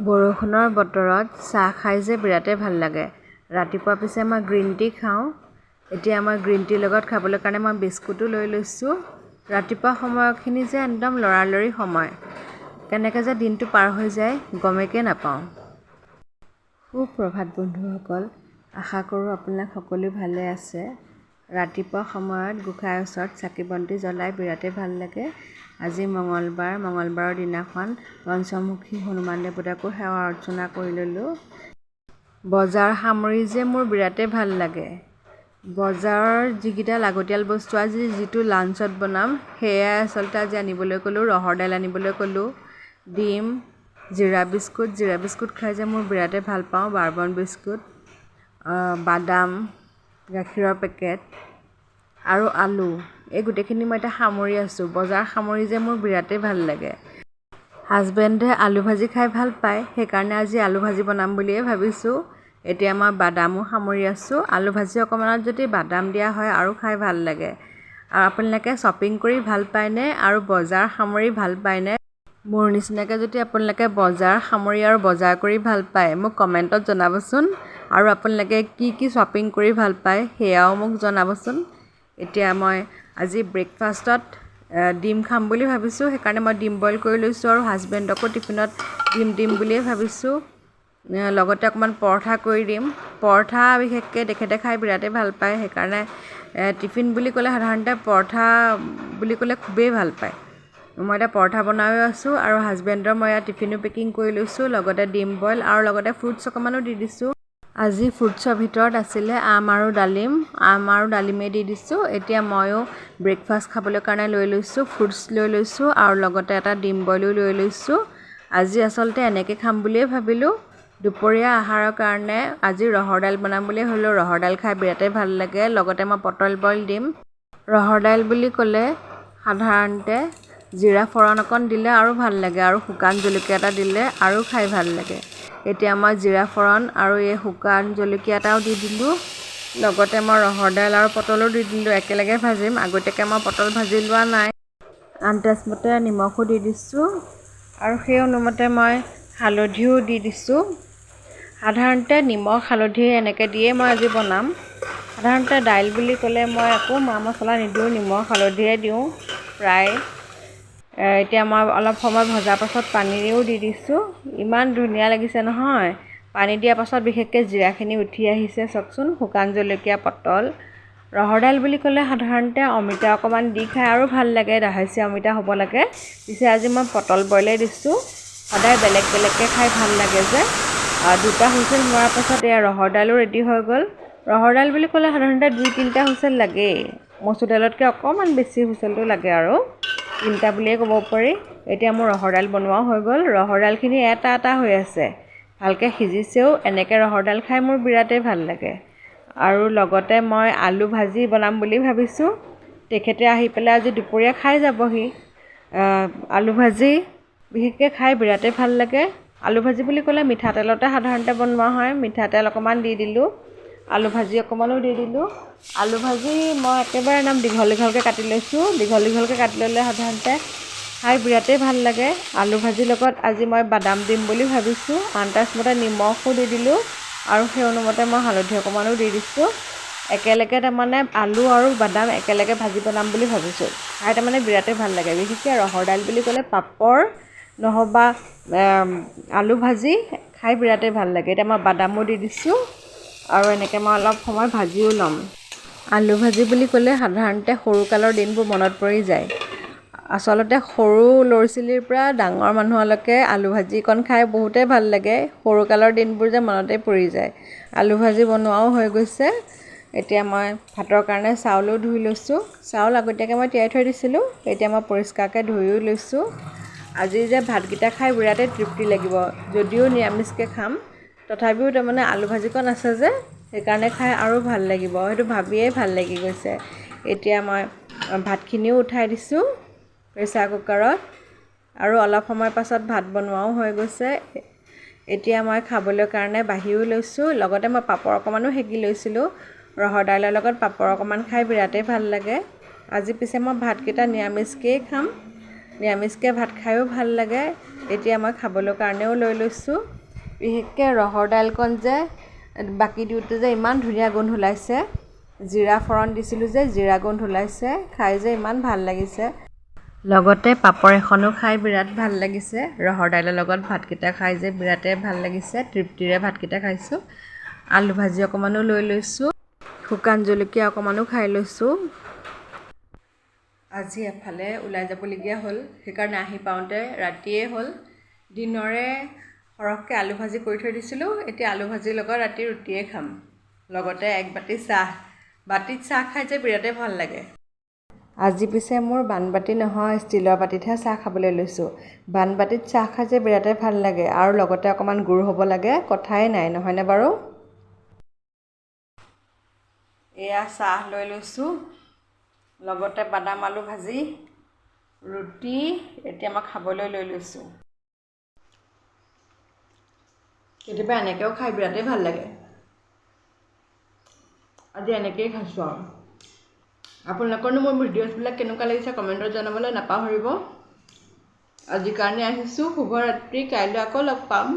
বৰষুণৰ বতৰত চাহ খাই যে বিৰাটেই ভাল লাগে। ৰাতিপুৱা পিছে মই গ্ৰীণ টি খাওঁ। এতিয়া মই গ্ৰীণ টিৰ লগত খাবলৈ কাৰণে মই বিস্কুটো লৈ লৈছোঁ। ৰাতিপুৱা সময়খিনি যে একদম লৰালৰি সময়। কেনেকৈ যে দিনটো পাৰ হৈ যায় গমেই নাপাওঁ। সুপ্ৰভাত বন্ধুসকল, আশা কৰোঁ আপোনালোক সকলো ভালে আছে। ৰাতিপুৱা সময়ত গোঁসাইৰ ওচৰত চাকি বন্তি জ্বলাই বিৰাটেই ভাল লাগে। আজি মঙলবাৰৰ দিনাখন পঞ্চমুখী হনুমান দেৱতাকো সেৱা অৰ্চনা কৰি ল'লোঁ। বজাৰ সামৰি যে মোৰ বিৰাটেই ভাল লাগে। বজাৰৰ যিকেইটা লাগতিয়াল বস্তু আজি যিটো লাঞ্চত বনাম সেয়াই আচলতে আজি আনিবলৈ ক'লোঁ। ৰহৰ দাইল আনিবলৈ ক'লোঁ, ডিম, জিৰা বিস্কুট খাই যে মোৰ বিৰাটেই ভাল পাওঁ, বাৰবন বিস্কুট, বাদাম, গাখীৰৰ পেকেট আৰু আলু, এই গোটেইখিনি মই এতিয়া সামৰি আছোঁ। বজাৰ সামৰি যে মোৰ বিৰাটেই ভাল লাগে। হাজবেণ্ডে আলু ভাজি খাই ভাল পায়, সেইকাৰণে আজি আলু ভাজি বনাম বুলিয়ে ভাবিছোঁ। এতিয়া মই বাদামো সামৰি আছোঁ। আলু ভাজি অকণমানত যদি বাদাম দিয়া হয় আৰু খাই ভাল লাগে। আৰু আপোনালোকে শ্বপিং কৰি ভাল পায়নে আৰু বজাৰ সামৰি ভাল পায়নে? মোৰ নিচিনাকৈ যদি আপোনালোকে বজাৰ সামৰি আৰু বজাৰ কৰি ভাল পায় মোক কমেণ্টত জনাবচোন। আৰু আপোনালোকে কি শ্বপিং কৰি ভাল পায় সেয়াও মোক জনাবচোন। এতিয়া মই আজি ব্ৰেকফাষ্টত ডিম খাম বুলি ভাবিছোঁ, সেইকাৰণে মই ডিম বইল কৰি লৈছোঁ আৰু হাজবেণ্ডকো টিফিনত ডিম দিম বুলিয়ে ভাবিছোঁ। লগতে অকণমান পৰঠা কৰি দিম। পৰঠা বিশেষকৈ তেখেতে খাই বিৰাটেই ভাল পায়, সেইকাৰণে টিফিন বুলি ক'লে সাধাৰণতে পৰঠা বুলি ক'লে খুবেই ভাল পায়। মই এতিয়া পৰঠা বনাইও আছোঁ আৰু হাজবেণ্ডৰ মই ইয়াত টিফিনো পেকিং কৰি লৈছোঁ, লগতে ডিম বইল আৰু লগতে ফ্ৰুটছ অকণমানো দি দিছোঁ। আজি ফ্ৰুটছৰ ভিতৰত আছিলে আম আৰু ডালিমেই দি দিছোঁ। এতিয়া ময়ো ব্ৰেকফাষ্ট খাবলৈ কাৰণে লৈ লৈছোঁ, ফ্ৰুটছ লৈ লৈছোঁ আৰু লগতে এটা ডিম বইলো লৈ লৈছোঁ। আজি আচলতে এনেকৈ খাম বুলিয়ে ভাবিলোঁ। দুপৰীয়া আহাৰৰ কাৰণে আজি ৰহৰ দাইল বনাম বুলিয়ে ভাবিলোঁ। ৰহৰ দাইল খাই বিৰাটেই ভাল লাগে। লগতে মই পটল বইল দিম। ৰহৰ দাইল বুলি ক'লে সাধাৰণতে জিৰা ফৰণ অকণ দিলে আৰু ভাল লাগে আৰু শুকান জলকীয়া এটা দিলে আৰু খাই ভাল লাগে। এতিয়া মই জিৰা ফৰণ আৰু এই শুকান জলকীয়া এটাও দি দিলোঁ। লগতে মই ৰহৰ দাইল আৰু পটলো দি দিলোঁ। একেলগে ভাজিম, আগতীয়াকৈ মই পটল ভাজি লোৱা নাই। আন্দাজমতে নিমখো দি দিছোঁ আৰু সেই অনুমতে মই হালধিও দি দিছোঁ। সাধাৰণতে নিমখ হালধি এনেকৈ দিয়ে মই আজি বনাম। সাধাৰণতে দাইল বুলি ক'লে মই একো মা মছলা নিদিওঁ, নিমখ হালধিয়ে দিওঁ প্ৰায়। এতিয়া মই অলপ সময় ভজাৰ পাছত পানীও দি দিছোঁ। ইমান ধুনীয়া লাগিছে নহয়। পানী দিয়াৰ পাছত বিশেষকৈ জিৰাখিনি উঠি আহিছে চাওকচোন। শুকান জলকীয়া, পটল, ৰহৰ দাইল বুলি ক'লে সাধাৰণতে অমিতা অকণমান দি খাই আৰু ভাল লাগে, ৰাহেচীয়া অমিতা হ'ব লাগে। পিছে আজি মই পটল বইলেই দিছোঁ। সদায় বেলেগ বেলেগকৈ খাই ভাল লাগে যে। দুটা হুইচেল মৰাৰ পাছত এয়া ৰহৰ দাইলো ৰেডি হৈ গ'ল। ৰহৰ দাইল বুলি ক'লে সাধাৰণতে 2-3টা হুইচেল লাগেই। মচুৰ দাইলতকৈ অকণমান বেছি হুইচেলটো লাগে আৰু 3টা বুলিয়ে ক'ব পাৰি। এতিয়া মোৰ ৰহৰ দাইল বনোৱাও হৈ গ'ল। ৰহৰ দাইলখিনি এটা হৈ আছে, ভালকৈ সিজিছেও। এনেকৈ ৰহৰ দাইল খাই মোৰ বিৰাটেই ভাল লাগে। আৰু লগতে মই আলু ভাজি বনাম বুলি ভাবিছোঁ। তেখেতে আহি পেলাই আজি দুপৰীয়া খাই যাবহি। আলু ভাজি বিশেষকৈ খাই বিৰাটেই ভাল লাগে। আলু ভাজি বুলি ক'লে মিঠাতেলতে সাধাৰণতে বনোৱা হয়। মিঠাতেল অকণমান দি দিলোঁ, আলু ভাজি অকণমানো দি দিলোঁ। আলু ভাজি মই একেবাৰে একদম দীঘলকৈ কাটি লৈছোঁ। দীঘলকৈ কাটি ল'লে সাধাৰণতে খাই বিৰাটেই ভাল লাগে। আলু ভাজিৰ লগত আজি মই বাদাম দিম বুলি ভাবিছোঁ। আন্দাজমতে নিমখো দি দিলোঁ আৰু সেই অনুমতে মই হালধি অকণমানো দি দিছোঁ। একেলগে তাৰমানে আলু আৰু বাদাম একেলগে ভাজি বনাম বুলি ভাবিছোঁ। খাই তাৰমানে বিৰাটেই ভাল লাগে। বিশেষকৈ ৰহৰ দাইল বুলি ক'লে পাপৰ নহ'বা আলু ভাজি খাই বিৰাটেই ভাল লাগে। এতিয়া মই বাদামো দি দিছোঁ আৰু এনেকৈ মই অলপ সময় ভাজিও ল'ম। আলু ভাজি বুলি ক'লে সাধাৰণতে সৰুকালৰ দিনবোৰ মনত পৰি যায়। আচলতে সৰু ল'ৰা ছোৱালীৰ পৰা ডাঙৰ মানুহলৈকে আলু ভাজিকণ খাই বহুতেই ভাল লাগে। সৰুকালৰ দিনবোৰ যে মনতেই পৰি যায়। আলু ভাজি বনোৱাও হৈ গৈছে। এতিয়া মই ভাতৰ কাৰণে চাউলো ধুই লৈছোঁ। চাউল আগতীয়াকৈ মই তিয়াই থৈ দিছিলোঁ। এতিয়া মই পৰিষ্কাৰকৈ ধুইও লৈছোঁ। আজি যে ভাতকেইটা খাই বিৰাটেই তৃপ্তি লাগিব। যদিও নিৰামিষকৈ খাম, তথাপিও তাৰমানে আলু ভাজিকণ আছে যে, সেইকাৰণে খাই আৰু ভাল লাগিব। সেইটো ভাবিয়েই ভাল লাগি গৈছে। এতিয়া মই ভাতখিনিও উঠাই দিছোঁ প্ৰেছাৰ কুকাৰত আৰু অলপ সময়ৰ পাছত ভাত বনোৱাও হৈ গৈছে। এতিয়া মই খাবলৈ কাৰণে বাঢ়িও লৈছোঁ। লগতে মই পাপৰ অকণমানো সেকি লৈছিলোঁ। ৰহৰ দাইলৰ লগত পাপৰ অকণমান খাই বিৰাটেই ভাল লাগে। আজি পিছে মই ভাতকেইটা নিৰামিষকৈয়ে খাম। নিৰামিষকৈ ভাত খায়ো ভাল লাগে। এতিয়া মই খাবলৈ কাৰণেও লৈ লৈছোঁ। বিশেষকৈ ৰহৰ দাইলকণ যে বাকি দিওঁতে যে ইমান ধুনীয়া গোন্ধ ওলাইছে। জিৰা ফৰণ দিছিলোঁ যে জিৰা গোন্ধ ওলাইছে। খাই যে ইমান ভাল লাগিছে। লগতে পাপৰ এখনো খাই বিৰাট ভাল লাগিছে। ৰহৰ দাইলৰ লগত ভাতকেইটা খাই যে বিৰাটেই ভাল লাগিছে। তৃপ্তিৰে ভাতকেইটা খাইছোঁ। আলু ভাজি অকণমানো লৈ লৈছোঁ। শুকান জলকীয়া অকণমানো খাই লৈছোঁ। আজি এফালে ওলাই যাবলগীয়া হ'ল, সেইকাৰণে আহি পাওঁতে ৰাতিয়েই হ'ল। দিনৰে সৰহকৈ আলু ভাজি কৰি থৈ দিছিলোঁ। এতিয়া আলু ভাজিৰ লগত ৰাতি ৰুটিয়ে খাম। লগতে এক বাতি চাহ। বাতিত চাহ খাই যে বিৰাটেই ভাল লাগে। আজি পিছে মোৰ বানবাতি নহয়, ষ্টীলৰ বাতিতহে চাহ খাবলৈ লৈছোঁ। বানবাতিত চাহ খাই যে বিৰাটেই ভাল লাগে আৰু লগতে অকণমান গুড় হ'ব লাগে, কথাই নাই, নহয়নে বাৰু? এয়া চাহ লৈ লৈছোঁ, লগতে বাদাম আলু ভাজি, ৰুটি। এতিয়া মই খাবলৈ লৈ লৈছোঁ। কেতিয়াবা এনেকৈও খাই বিৰাটেই ভাল লাগে। আজি এনেকৈয়ে খাইছোঁ আৰু। আপোনালোকৰনো মোৰ ভিডিঅ'ছবিলাক কেনেকুৱা লাগিছে কমেণ্টত জনাবলৈ নাপাহৰিব। আজিৰ কাৰণে আহিছোঁ। শুভৰাত্ৰি। কাইলৈ আকৌ লগ পাম।